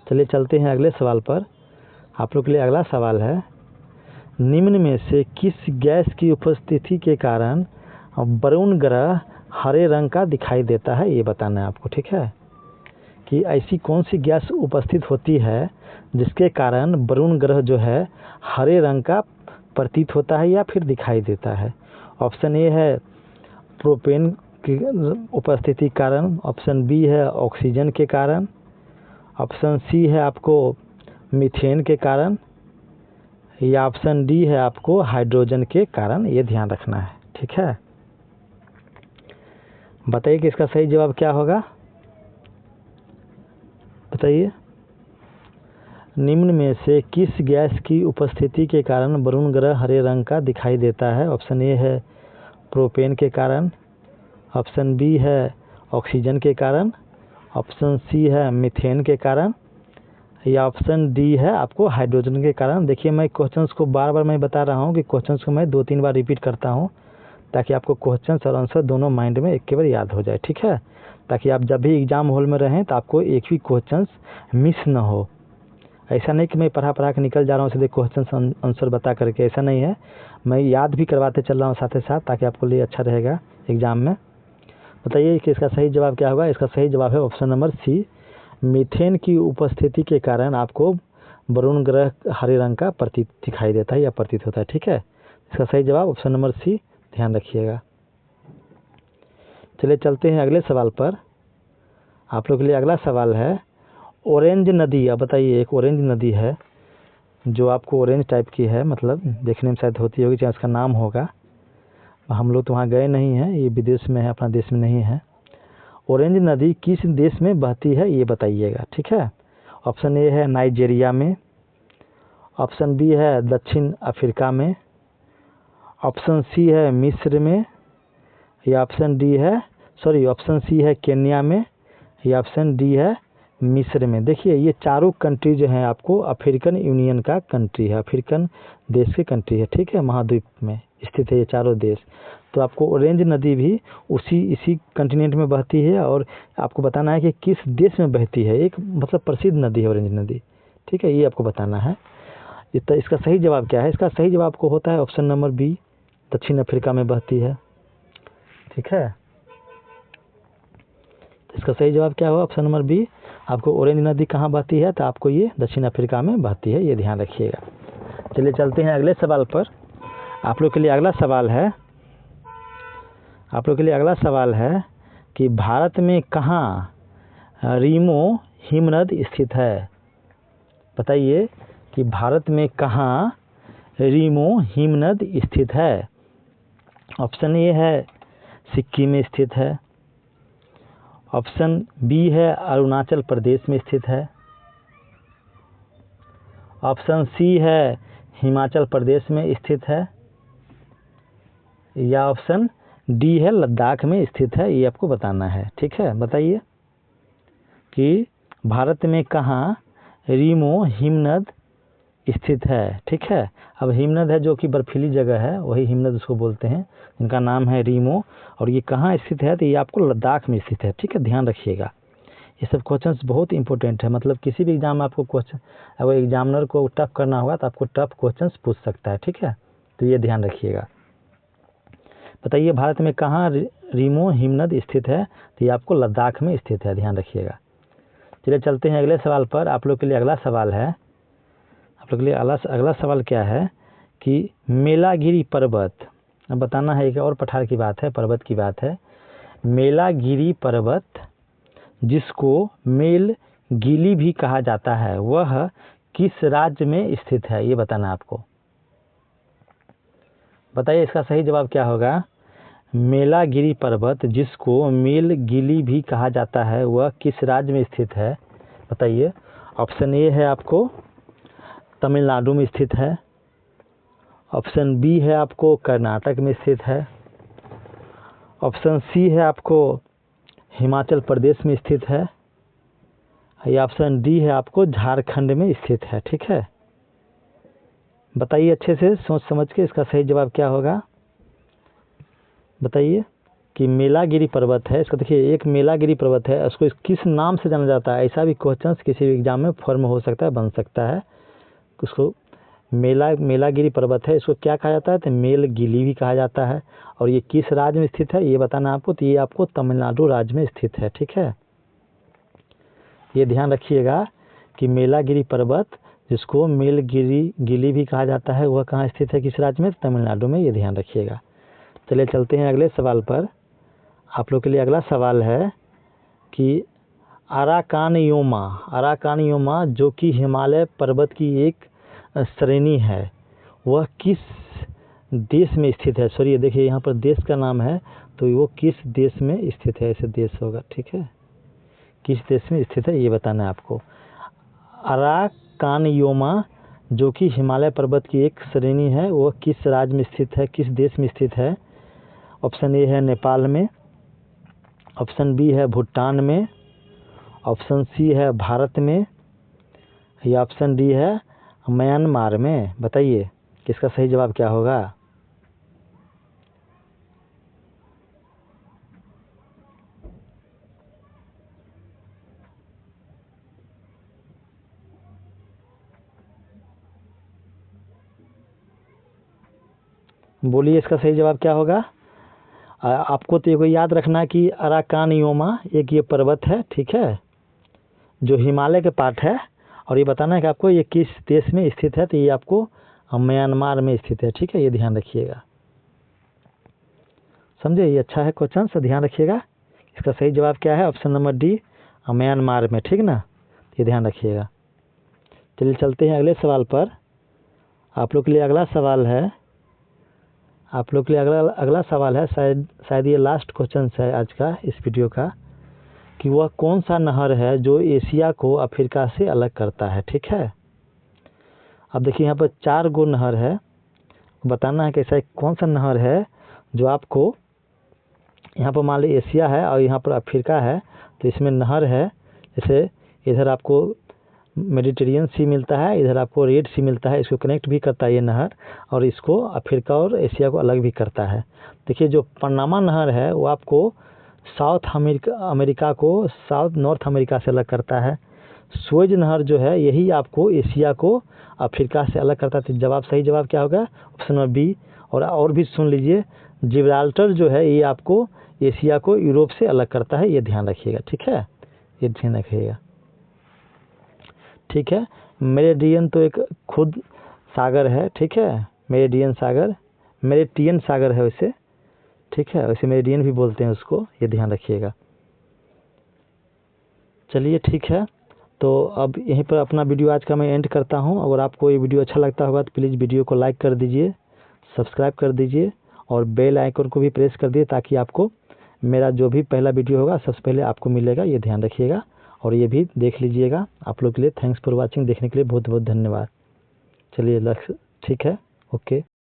चलिए चलते हैं अगले सवाल पर। आप लोग के लिए अगला सवाल है, निम्न में से किस गैस की उपस्थिति के कारण वरुण ग्रह हरे रंग का दिखाई देता है? ये बताना है आपको। ठीक है, कि ऐसी कौन सी गैस उपस्थित होती है जिसके कारण वरुण ग्रह जो है हरे रंग का प्रतीत होता है या फिर दिखाई देता है? ऑप्शन ए है प्रोपेन की उपस्थिति के कारण, ऑप्शन बी है ऑक्सीजन के कारण, ऑप्शन सी है आपको मीथेन के कारण, या ऑप्शन डी है आपको हाइड्रोजन के कारण। ये ध्यान रखना है। ठीक है, बताइए कि इसका सही जवाब क्या होगा? बताइए, निम्न में से किस गैस की उपस्थिति के कारण वरुण ग्रह हरे रंग का दिखाई देता है? ऑप्शन ए है प्रोपेन के कारण, ऑप्शन बी है ऑक्सीजन के कारण, ऑप्शन सी है मीथेन के कारण, या ऑप्शन डी है आपको हाइड्रोजन के कारण। देखिए, मैं क्वेश्चंस को बार बार मैं बता रहा हूँ कि क्वेश्चंस को मैं 2-3 बार रिपीट करता हूँ ताकि आपको क्वेश्चंस और आंसर दोनों माइंड में एक के बार याद हो जाए। ठीक है, ताकि आप जब भी एग्जाम हॉल में रहें तो आपको एक भी क्वेश्चंस मिस ना हो। ऐसा नहीं कि मैं पढ़ा के निकल जा रहा हूँ सीधे क्वेश्चन आंसर बता करके, ऐसा नहीं है, मैं याद भी करवाते चल रहा हूँ साथ ही साथ, ताकि आपको लिए अच्छा रहेगा एग्जाम में। बताइए कि इसका सही जवाब क्या होगा? इसका सही जवाब है ऑप्शन नंबर सी, मीथेन की उपस्थिति के कारण आपको वरुण ग्रह हरे रंग का प्रतीत दिखाई देता है या प्रतीत होता है। ठीक है, इसका सही जवाब ऑप्शन नंबर सी, ध्यान रखिएगा। चलिए चलते हैं अगले सवाल पर। आप लोग के लिए अगला सवाल है, ऑरेंज नदी। अब बताइए, एक ऑरेंज नदी है जो आपको ऑरेंज टाइप की है, मतलब देखने में शायद होती होगी, चाहे उसका नाम होगा, हम लोग तो वहाँ गए नहीं हैं, ये विदेश में है, अपना देश में नहीं है। ऑरेंज नदी किस देश में बहती है ये बताइएगा। ठीक है, ऑप्शन ए है नाइजीरिया में, ऑप्शन बी है दक्षिण अफ्रीका में, ऑप्शन सी है मिस्र में, या ऑप्शन सी है केन्या में, या ऑप्शन डी है मिस्र में। देखिए, ये चारों कंट्री जो हैं आपको अफ्रीकन यूनियन का कंट्री है, अफ्रीकन देश की कंट्री है। ठीक है, महाद्वीप में स्थित है ये चारों देश। तो आपको ऑरेंज नदी भी इसी कॉन्टिनेंट में बहती है, और आपको बताना है कि किस देश में बहती है। एक मतलब प्रसिद्ध नदी है ऑरेंज नदी। ठीक है, ये आपको बताना है। इसका सही जवाब क्या है? इसका सही जवाब को होता है ऑप्शन नंबर बी, दक्षिण अफ्रीका में बहती है। ठीक है, तो इसका सही जवाब क्या होगा? ऑप्शन नंबर बी, आपको ऑरेंज नदी कहाँ बहती है? तो आपको ये दक्षिण अफ्रीका में बहती है, ये ध्यान रखिएगा। चलिए चलते हैं अगले सवाल पर। आप लोग के लिए अगला सवाल है कि भारत में कहाँ रीमो हिमनद स्थित है? बताइए कि भारत में कहाँ रीमो हिमनद स्थित है? ऑप्शन ए है सिक्किम में स्थित है, ऑप्शन बी है अरुणाचल प्रदेश में स्थित है, ऑप्शन सी है हिमाचल प्रदेश में स्थित है, या ऑप्शन डी है लद्दाख में स्थित है। ये आपको बताना है। ठीक है, बताइए कि भारत में कहाँ रीमो हिमनद स्थित है। ठीक है, अब हिमनद है जो कि बर्फीली जगह है, वही हिमनद उसको बोलते हैं, इनका नाम है रीमो, और ये कहाँ स्थित है? तो ये आपको लद्दाख में स्थित है। ठीक है, ध्यान रखिएगा, ये सब क्वेश्चंस बहुत इंपॉर्टेंट है। मतलब किसी भी एग्जाम में आपको क्वेश्चन, अगर एग्जामिनर को टफ करना होगा तो आपको टफ क्वेश्चंस पूछ सकता है। ठीक है, तो ये ध्यान रखिएगा। बताइए भारत में कहाँ रीमो हिमनद स्थित है? तो ये आपको लद्दाख में स्थित है, ध्यान रखिएगा। चलिए चलते हैं अगले सवाल पर। आप लोग के लिए अगला सवाल है, आप लोग के लिए अगला सवाल क्या है कि मेलागिरी पर्वत, अब बताना है, एक और पठार की बात है, पर्वत की बात है। मेलागिरी पर्वत जिसको गीली भी कहा जाता है वह किस राज्य में स्थित है, ये बताना आपको। बताइए इसका सही जवाब क्या होगा। मेलागिरी पर्वत जिसको मेलगिली भी कहा जाता है वह किस राज्य में स्थित है, बताइए। ऑप्शन ए है आपको तमिलनाडु में स्थित है, ऑप्शन बी है आपको कर्नाटक में स्थित है, ऑप्शन सी है आपको हिमाचल प्रदेश में स्थित है, या ऑप्शन डी है आपको झारखंड में स्थित है। ठीक है, बताइए अच्छे से सोच समझ के इसका सही जवाब क्या होगा। बताइए कि मेलागिरी पर्वत है, इसका देखिए एक मेलागिरी पर्वत है, उसको किस नाम से जाना जाता है, ऐसा भी क्वेश्चन किसी भी एग्जाम में फॉर्म हो सकता है, बन सकता है। उसको मेलागिरी पर्वत है, इसको क्या कहा जाता है, तो मेलगिली भी कहा जाता है। और ये किस राज्य में स्थित है ये बताना आपको, तो ये आपको तमिलनाडु राज्य में स्थित है। ठीक है, ये ध्यान रखिएगा कि मेलागिरी पर्वत जिसको मेलगिली भी कहा जाता है वह कहाँ स्थित है, किस राज्य में, तमिलनाडु में, ये ध्यान रखिएगा। चलिए चलते हैं अगले सवाल पर। आप लोग के लिए अगला सवाल है कि अराकानयोमा जो कि हिमालय पर्वत की एक श्रेणी है वह किस देश में स्थित है। सॉरी देखिए यहाँ पर देश का नाम है, तो वो किस देश में स्थित है, ऐसे देश होगा। ठीक है, किस देश में स्थित है ये बताना है आपको। अराकानयोमा जो कि हिमालय पर्वत की एक श्रेणी है वह किस राज्य में स्थित है, किस देश में स्थित है। ऑप्शन ए है नेपाल में, ऑप्शन बी है भूटान में, ऑप्शन सी है भारत में, या ऑप्शन डी है म्यांमार में। बताइए किसका सही जवाब क्या होगा। बोलिए इसका सही जवाब क्या होगा। आपको तो ये याद रखना कि अराकानयोमा एक ये पर्वत है, ठीक है, जो हिमालय के पार्ट है, और ये बताना है कि आपको ये किस देश में स्थित है, तो ये आपको म्यांमार में स्थित है। ठीक है, ये ध्यान रखिएगा, समझे, ये अच्छा है क्वेश्चन, से ध्यान रखिएगा। इसका सही जवाब क्या है, ऑप्शन नंबर डी म्यांमार में। ठीक ना, ये ध्यान रखिएगा। चलिए चलते हैं अगले सवाल पर। आप लोग के लिए अगला सवाल है, शायद ये लास्ट क्वेश्चन है आज का इस वीडियो का, कि वह कौन सा नहर है जो एशिया को अफ्रीका से अलग करता है। ठीक है, अब देखिए यहाँ पर 4 गो नहर है, बताना है कि ऐसा कौन सा नहर है जो आपको, यहाँ पर मान लीजिए एशिया है और यहाँ पर अफ्रीका है, तो इसमें नहर है, जैसे इधर आपको मेडिटेरियन सी मिलता है, इधर आपको रेड सी मिलता है, इसको कनेक्ट भी करता है ये नहर, और इसको अफ्रीका और एशिया को अलग भी करता है। देखिए जो पनामा नहर है वो आपको साउथ अमेरिका को नॉर्थ अमेरिका से अलग करता है। सुएज नहर जो है यही आपको एशिया को अफ्रीका से अलग करता है। तो जवाब सही जवाब क्या होगा, ऑप्शन नंबर बी। और भी सुन लीजिए, जिब्राल्टर जो है ये आपको एशिया को यूरोप से अलग करता है, ये ध्यान रखिएगा। ठीक है, ये ध्यान रखिएगा। ठीक है, मेरिडियन तो एक खुद सागर है, ठीक है, मेरिडियन सागर है वैसे, ठीक है, वैसे मेरिडियन भी बोलते हैं उसको, ये ध्यान रखिएगा। चलिए ठीक है, तो अब यहीं पर अपना वीडियो आज का मैं एंड करता हूं। अगर आपको ये वीडियो अच्छा लगता होगा तो प्लीज़ वीडियो को लाइक कर दीजिए, सब्सक्राइब कर दीजिए और बेल आइकन को भी प्रेस कर दिए, ताकि आपको मेरा जो भी पहला वीडियो होगा सबसे पहले आपको मिलेगा, ये ध्यान रखिएगा। और ये भी देख लीजिएगा। आप लोग के लिए थैंक्स फॉर वाचिंग, देखने के लिए बहुत बहुत धन्यवाद। चलिए ठीक है, ओके।